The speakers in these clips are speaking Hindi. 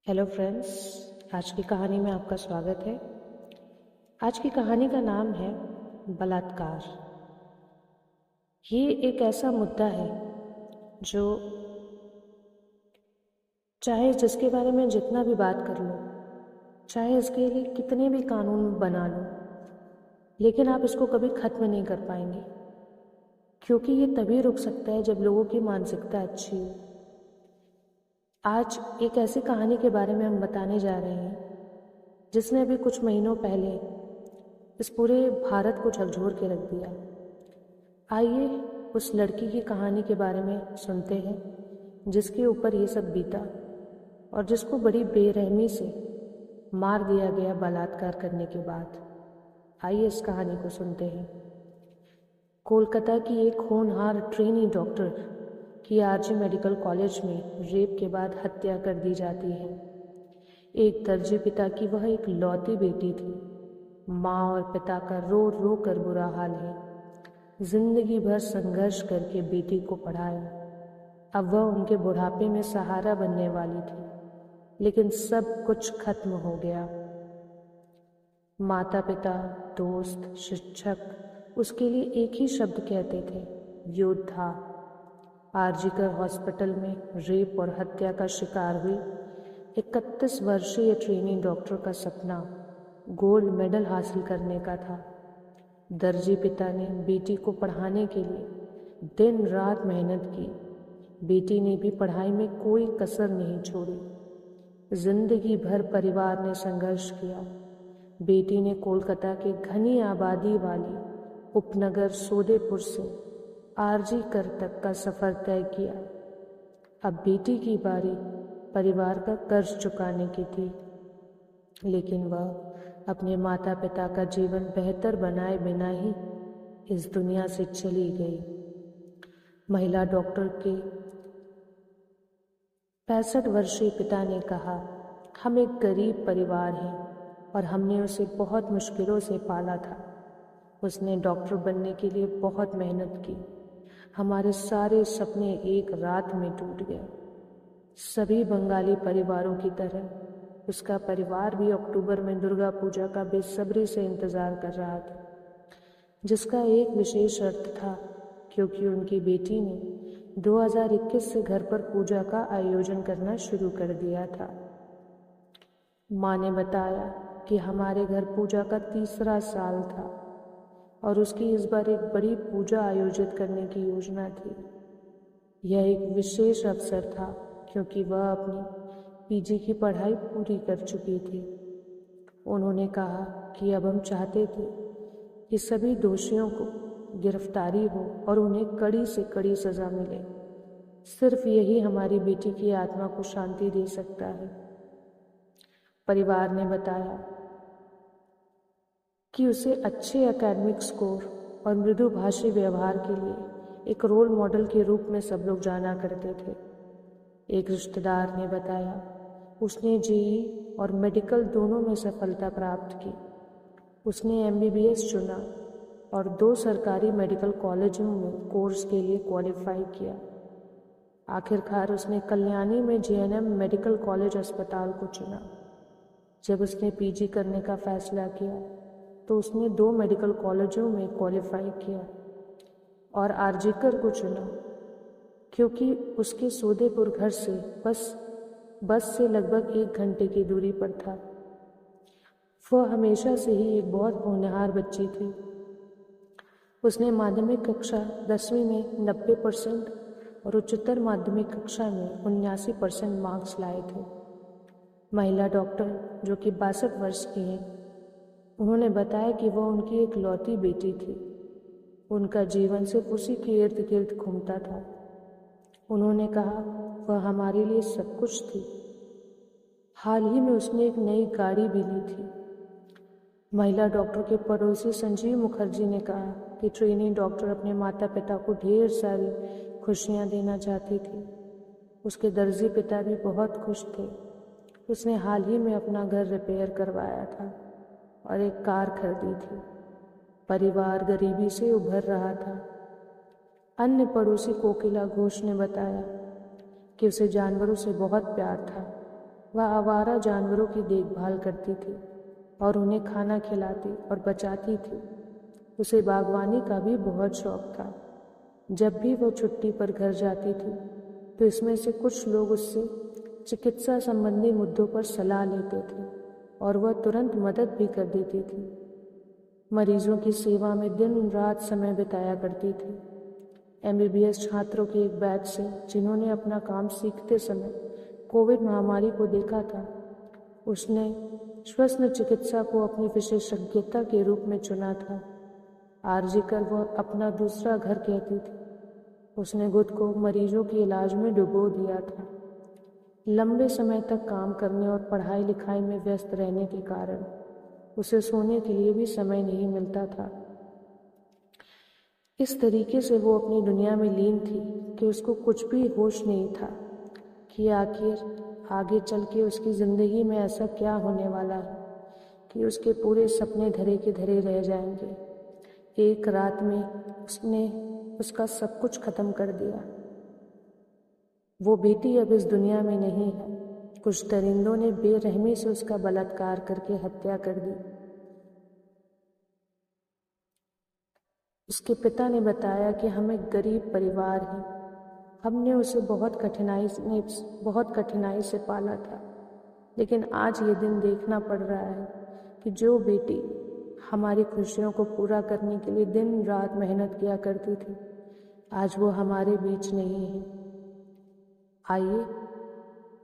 हेलो फ्रेंड्स, आज की कहानी में आपका स्वागत है। आज की कहानी का नाम है बलात्कार। ये एक ऐसा मुद्दा है जो चाहे जिसके बारे में जितना भी बात कर लो, चाहे इसके लिए कितने भी कानून बना लो, लेकिन आप इसको कभी ख़त्म नहीं कर पाएंगे, क्योंकि ये तभी रुक सकता है जब लोगों की मानसिकता अच्छी हो। आज एक ऐसी कहानी के बारे में हम बताने जा रहे हैं जिसने अभी कुछ महीनों पहले इस पूरे भारत को झकझोर के रख दिया। आइए उस लड़की की कहानी के बारे में सुनते हैं जिसके ऊपर ये सब बीता और जिसको बड़ी बेरहमी से मार दिया गया बलात्कार करने के बाद। आइए इस कहानी को सुनते हैं। कोलकाता की एक होनहार ट्रेनी डॉक्टर की आरजी मेडिकल कॉलेज में रेप के बाद हत्या कर दी जाती है। एक दर्जी पिता की वह एक लौती बेटी थी। माँ और पिता का रो रो कर बुरा हाल है। जिंदगी भर संघर्ष करके बेटी को पढ़ाया। अब वह उनके बुढ़ापे में सहारा बनने वाली थी, लेकिन सब कुछ खत्म हो गया। माता पिता, दोस्त, शिक्षक उसके लिए एक ही शब्द कहते थे, योद्धा। आरजीकर हॉस्पिटल में रेप और हत्या का शिकार हुई 31 वर्षीय ट्रेनी डॉक्टर का सपना गोल्ड मेडल हासिल करने का था। दर्जी पिता ने बेटी को पढ़ाने के लिए दिन रात मेहनत की। बेटी ने भी पढ़ाई में कोई कसर नहीं छोड़ी। जिंदगी भर परिवार ने संघर्ष किया। बेटी ने कोलकाता के घनी आबादी वाली उपनगर सोदेपुर से आरजी कर तक का सफ़र तय किया। अब बेटी की बारी परिवार का कर्ज चुकाने की थी, लेकिन वह अपने माता पिता का जीवन बेहतर बनाए बिना ही इस दुनिया से चली गई। महिला डॉक्टर के 65 वर्षीय पिता ने कहा, हम एक गरीब परिवार हैं और हमने उसे बहुत मुश्किलों से पाला था। उसने डॉक्टर बनने के लिए बहुत मेहनत की। हमारे सारे सपने एक रात में टूट गए। सभी बंगाली परिवारों की तरह उसका परिवार भी अक्टूबर में दुर्गा पूजा का बेसब्री से इंतज़ार कर रहा था, जिसका एक विशेष अर्थ था, क्योंकि उनकी बेटी ने 2021 से घर पर पूजा का आयोजन करना शुरू कर दिया था। माँ ने बताया कि हमारे घर पूजा का तीसरा साल था और उसकी इस बार एक बड़ी पूजा आयोजित करने की योजना थी। यह एक विशेष अवसर था क्योंकि वह अपनी पीजी की पढ़ाई पूरी कर चुकी थी। उन्होंने कहा कि अब हम चाहते थे कि सभी दोषियों को गिरफ्तारी हो और उन्हें कड़ी से कड़ी सज़ा मिले। सिर्फ यही हमारी बेटी की आत्मा को शांति दे सकता है। परिवार ने बताया कि उसे अच्छे एकेडमिक स्कोर और मृदुभाषी व्यवहार के लिए एक रोल मॉडल के रूप में सब लोग जाना करते थे। एक रिश्तेदार ने बताया, उसने जेईई और मेडिकल दोनों में सफलता प्राप्त की। उसने एमबीबीएस चुना और 2 सरकारी मेडिकल कॉलेजों में कोर्स के लिए क्वालिफाई किया। आखिरकार उसने कल्याणी में जेएनएम मेडिकल कॉलेज अस्पताल को चुना। जब उसने पीजी करने का फैसला किया तो उसने 2 मेडिकल कॉलेजों में क्वालिफाई किया और आरजीकर को चुना, क्योंकि उसके सोदेपुर घर से बस से लगभग 1 घंटे की दूरी पर था। वह हमेशा से ही एक बहुत होनहार बच्ची थी। उसने माध्यमिक कक्षा 10वीं में 90% और उच्चतर माध्यमिक कक्षा में 79% मार्क्स लाए थे। महिला डॉक्टर, जो कि 62 वर्ष की हैं, उन्होंने बताया कि वह उनकी एक लौती बेटी थी। उनका जीवन सिर्फ उसी के इर्द गिर्द घूमता था। उन्होंने कहा, वह हमारे लिए सब कुछ थी। हाल ही में उसने एक नई गाड़ी भी ली थी। महिला डॉक्टर के पड़ोसी संजीव मुखर्जी ने कहा कि ट्रेनी डॉक्टर अपने माता पिता को ढेर सारी खुशियाँ देना चाहती थी। उसके दर्जी पिता भी बहुत खुश थे। उसने हाल ही में अपना घर रिपेयर करवाया था और एक कार खरीदी थी। परिवार गरीबी से उभर रहा था। अन्य पड़ोसी कोकिला घोष ने बताया कि उसे जानवरों से बहुत प्यार था। वह आवारा जानवरों की देखभाल करती थी और उन्हें खाना खिलाती और बचाती थी। उसे बागवानी का भी बहुत शौक था। जब भी वो छुट्टी पर घर जाती थी तो इसमें से कुछ लोग उससे चिकित्सा संबंधी मुद्दों पर सलाह लेते थे और वह तुरंत मदद भी कर देती थी। मरीजों की सेवा में दिन रात समय बिताया करती थी। MBBS छात्रों के एक बैच से जिन्होंने अपना काम सीखते समय कोविड महामारी को देखा था, उसने श्वसन चिकित्सा को अपनी विशेषज्ञता के रूप में चुना था। आरजी कर वह अपना दूसरा घर कहती थी। उसने खुद को मरीजों के इलाज में डुबो दिया था। लंबे समय तक काम करने और पढ़ाई लिखाई में व्यस्त रहने के कारण उसे सोने के लिए भी समय नहीं मिलता था। इस तरीके से वो अपनी दुनिया में लीन थी कि उसको कुछ भी होश नहीं था कि आखिर आगे चल के उसकी ज़िंदगी में ऐसा क्या होने वाला है कि उसके पूरे सपने धरे के धरे रह जाएंगे। एक रात में उसने उसका सब कुछ खत्म कर दिया। वो बेटी अब इस दुनिया में नहीं है। कुछ दरिंदों ने बेरहमी से उसका बलात्कार करके हत्या कर दी। उसके पिता ने बताया कि हम एक गरीब परिवार हैं। हमने उसे बहुत कठिनाई से पाला था, लेकिन आज ये दिन देखना पड़ रहा है कि जो बेटी हमारी खुशियों को पूरा करने के लिए दिन रात मेहनत किया करती थी, आज वो हमारे बीच नहीं है। आइए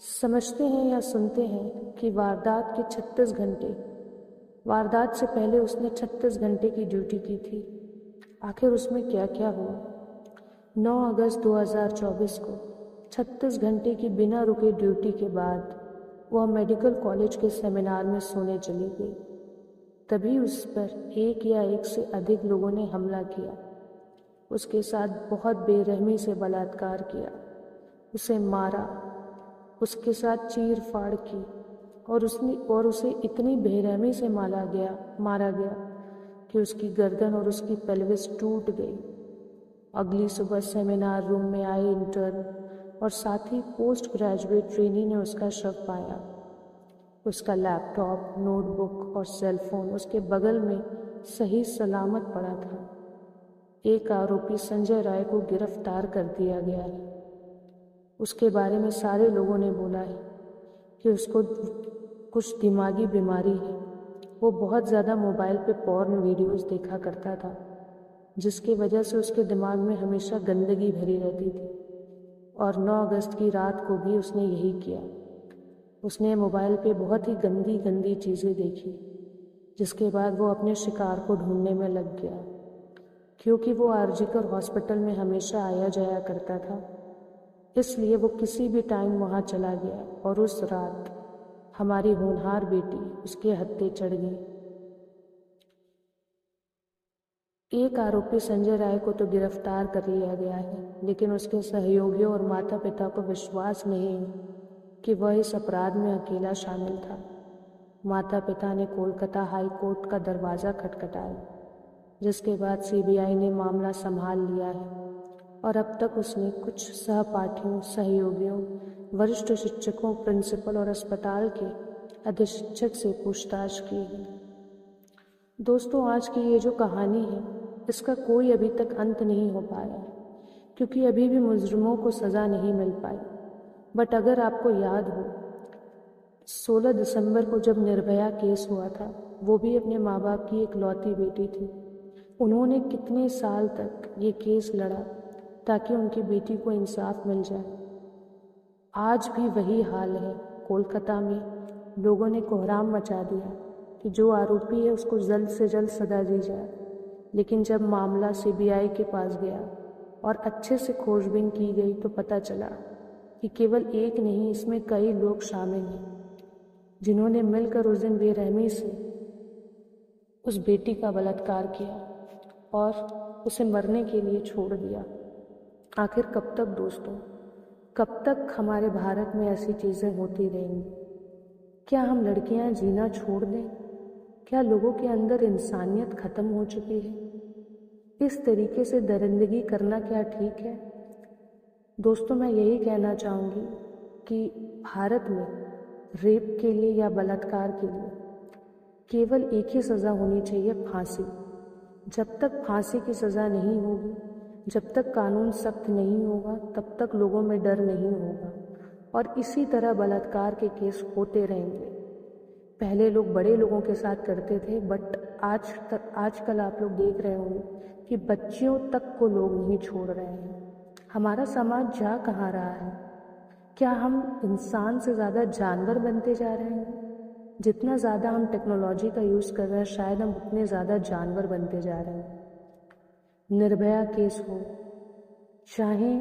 समझते हैं या सुनते हैं कि वारदात से पहले उसने 36 घंटे की ड्यूटी की थी। आखिर उसमें क्या क्या हुआ। 9 अगस्त 2024 को 36 घंटे की बिना रुके ड्यूटी के बाद वह मेडिकल कॉलेज के सेमिनार में सोने चली गई। तभी उस पर एक या एक से अधिक लोगों ने हमला किया, उसके साथ बहुत बेरहमी से बलात्कार किया, उसे मारा, उसके साथ चीर फाड़ की और उसे इतनी बेरहमी से मारा गया कि उसकी गर्दन और उसकी पेल्विस टूट गई। अगली सुबह सेमिनार रूम में आए इंटर्न और साथ ही पोस्ट ग्रेजुएट ट्रेनी ने उसका शव पाया। उसका लैपटॉप, नोटबुक और सेलफोन उसके बगल में सही सलामत पड़ा था। एक आरोपी संजय राय को गिरफ्तार कर दिया गया है। उसके बारे में सारे लोगों ने बोला है कि उसको कुछ दिमागी बीमारी है। वो बहुत ज़्यादा मोबाइल पे पॉर्न वीडियोस देखा करता था, जिसकी वजह से उसके दिमाग में हमेशा गंदगी भरी रहती थी। और 9 अगस्त की रात को भी उसने यही किया। उसने मोबाइल पे बहुत ही गंदी गंदी चीज़ें देखी, जिसके बाद वो अपने शिकार को ढूंढने में लग गया। क्योंकि वो आरजीकर हॉस्पिटल में हमेशा आया जाया करता था, इसलिए वो किसी भी टाइम वहाँ चला गया और उस रात हमारी होनहार बेटी उसके हत्थे चढ़ गई। एक आरोपी संजय राय को तो गिरफ्तार कर लिया गया है, लेकिन उसके सहयोगियों और माता पिता को विश्वास नहीं कि वह इस अपराध में अकेला शामिल था। माता पिता ने कोलकाता हाई कोर्ट का दरवाज़ा खटखटाया, जिसके बाद सीबीआई ने मामला संभाल लिया है और अब तक उसने कुछ सहपाठियों, सहयोगियों, वरिष्ठ शिक्षकों, प्रिंसिपल और अस्पताल के अधीक्षक से पूछताछ की है। दोस्तों, आज की ये जो कहानी है, इसका कोई अभी तक अंत नहीं हो पाया है, क्योंकि अभी भी मुजरिमों को सज़ा नहीं मिल पाई। बट अगर आपको याद हो, 16 दिसंबर को जब निर्भया केस हुआ था, वो भी अपने माँ बाप की इकलौती बेटी थी। उन्होंने कितने साल तक ये केस लड़ा ताकि उनकी बेटी को इंसाफ मिल जाए। आज भी वही हाल है। कोलकाता में लोगों ने कोहराम मचा दिया कि जो आरोपी है उसको जल्द से जल्द सजा दी जाए। लेकिन जब मामला सीबीआई के पास गया और अच्छे से खोजबीन की गई तो पता चला कि केवल एक नहीं, इसमें कई लोग शामिल हैं, जिन्होंने मिलकर उस दिन बेरहमी से उस बेटी का बलात्कार किया और उसे मरने के लिए छोड़ दिया। आखिर कब तक दोस्तों, कब तक हमारे भारत में ऐसी चीज़ें होती रहेंगी? क्या हम लड़कियां जीना छोड़ दें? क्या लोगों के अंदर इंसानियत ख़त्म हो चुकी है? इस तरीके से दरिंदगी करना क्या ठीक है? दोस्तों, मैं यही कहना चाहूँगी कि भारत में रेप के लिए या बलात्कार के लिए केवल एक ही सज़ा होनी चाहिए, फांसी। जब तक फांसी की सज़ा नहीं होगी, जब तक कानून सख्त नहीं होगा, तब तक लोगों में डर नहीं होगा और इसी तरह बलात्कार के केस होते रहेंगे। पहले लोग बड़े लोगों के साथ करते थे, बट आजकल आप लोग देख रहे होंगे कि बच्चियों तक को लोग नहीं छोड़ रहे हैं। हमारा समाज जा कहाँ रहा है? क्या हम इंसान से ज़्यादा जानवर बनते जा रहे हैं? जितना ज़्यादा हम टेक्नोलॉजी का यूज़ कर रहे हैं, शायद हम उतने ज़्यादा जानवर बनते जा रहे हैं। निर्भया केस हो, चाहे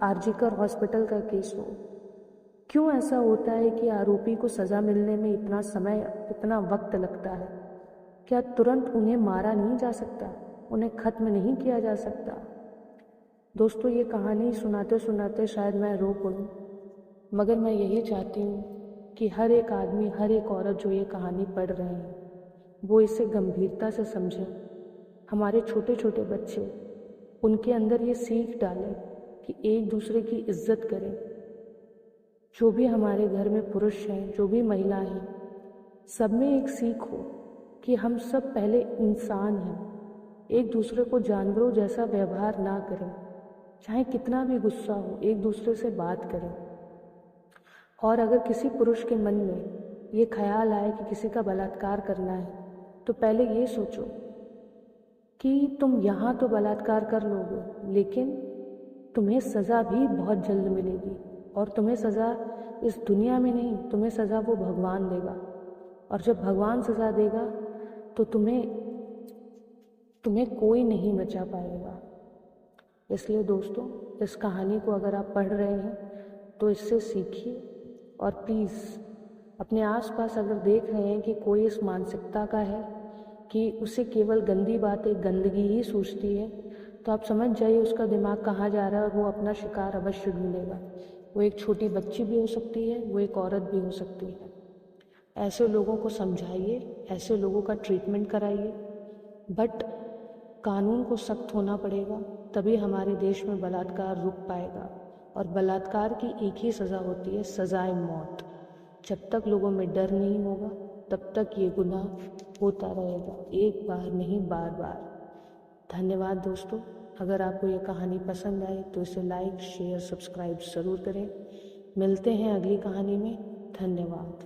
आरजीकर हॉस्पिटल का केस हो, क्यों ऐसा होता है कि आरोपी को सज़ा मिलने में इतना समय, इतना वक्त लगता है? क्या तुरंत उन्हें मारा नहीं जा सकता? उन्हें ख़त्म नहीं किया जा सकता? दोस्तों, ये कहानी सुनाते सुनाते शायद मैं रो पड़ूं, मगर मैं यही चाहती हूँ कि हर एक आदमी, हर एक औरत जो ये कहानी पढ़ रहे हैं, वो इसे गंभीरता से समझें। हमारे छोटे छोटे बच्चे, उनके अंदर ये सीख डालें कि एक दूसरे की इज्जत करें। जो भी हमारे घर में पुरुष हैं, जो भी महिला हैं, सब में एक सीख हो कि हम सब पहले इंसान हैं। एक दूसरे को जानवरों जैसा व्यवहार ना करें, चाहे कितना भी गुस्सा हो, एक दूसरे से बात करें। और अगर किसी पुरुष के मन में ये ख्याल आए कि किसी का बलात्कार करना है, तो पहले ये सोचो कि तुम यहाँ तो बलात्कार कर लोगे, लेकिन तुम्हें सज़ा भी बहुत जल्द मिलेगी। और तुम्हें सज़ा इस दुनिया में नहीं, तुम्हें सज़ा वो भगवान देगा। और जब भगवान सज़ा देगा तो तुम्हें कोई नहीं बचा पाएगा। इसलिए दोस्तों, इस कहानी को अगर आप पढ़ रहे हैं तो इससे सीखिए। और प्लीज़ अपने आसपास अगर देख रहे हैं कि कोई इस मानसिकता का है कि उसे केवल गंदी बातें, गंदगी ही सूझती है, तो आप समझ जाइए उसका दिमाग कहाँ जा रहा है और वो अपना शिकार अवश्य ढूंढेगा। वो एक छोटी बच्ची भी हो सकती है, वो एक औरत भी हो सकती है। ऐसे लोगों को समझाइए, ऐसे लोगों का ट्रीटमेंट कराइए, बट कानून को सख्त होना पड़ेगा, तभी हमारे देश में बलात्कार रुक पाएगा। और बलात्कार की एक ही सज़ा होती है, सज़ाए मौत। जब तक लोगों में डर नहीं होगा, तब तक ये गुनाह होता रहेगा, एक बार नहीं, बार बार। धन्यवाद दोस्तों। अगर आपको ये कहानी पसंद आई तो इसे लाइक, शेयर, सब्सक्राइब ज़रूर करें। मिलते हैं अगली कहानी में। धन्यवाद।